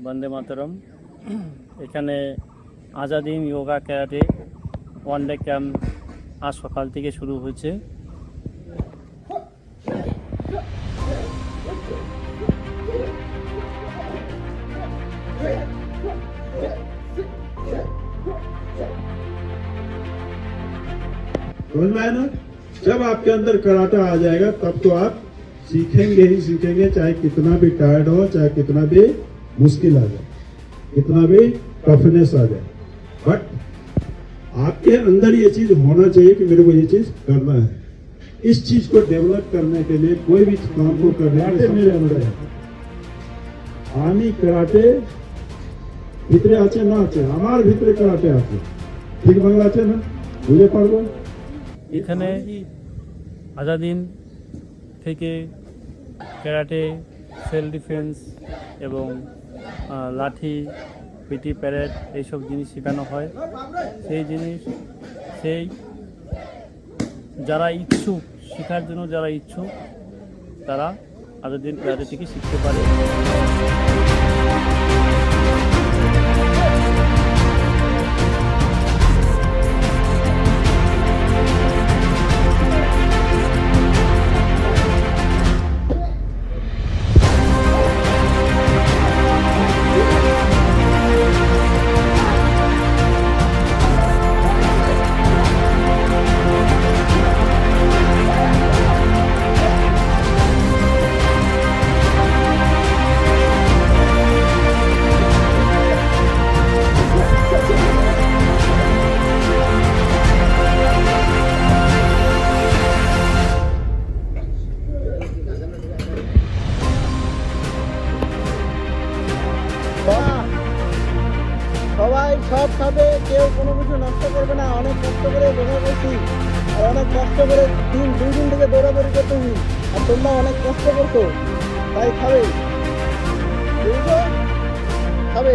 বন্দে মাতরম। এখানে আজাদিন yoga karate one day camp আজ সকাল থেকে শুরু হয়েছে। समझ में आया ना? जब आपके अंदर कराटा आ जाएगा तब तो आप सीखेंगे ही सीखेंगे, चाहे कितना भी टायर्ड हो, चाहे कितना भी मुश्किल आ जाए, कितना भी टफनेस आ जाए, बट आपके अंदर ये चीज होना चाहिए कि मेरे को ये चीज करना है। इस चीज को डेवलप करने के लिए, कोई भी काम को करने के लिए मेरे अंदर है आनी कराटे ভিতরে আছে না আছে, আমার ভিতরে कराटे আছে, ঠিক বাংলা আছে না, বুঝে পারবো। এখানে আজাদিন থেকে ক্যারাটে, সেলফ ডিফেন্স এবং লাঠি, পিটি প্যারেড এইসব জিনিস শেখানো হয়। সেই যারা ইচ্ছুক, শেখার জন্য যারা ইচ্ছুক তারা আজাদিন ক্যারাটে থেকে শিখতে পারে। সবাই সব খাবে, কেউ কোনো কিছু নষ্ট করবে না। অনেক কষ্ট করে দৌড়া করছি, আর অনেক কষ্ট করে দুই দিন থেকে দৌড়াদৌড়ি করতেছি, আর তোমরা অনেক কষ্ট করছো, তাই খাবে, বুঝছো? খাবে।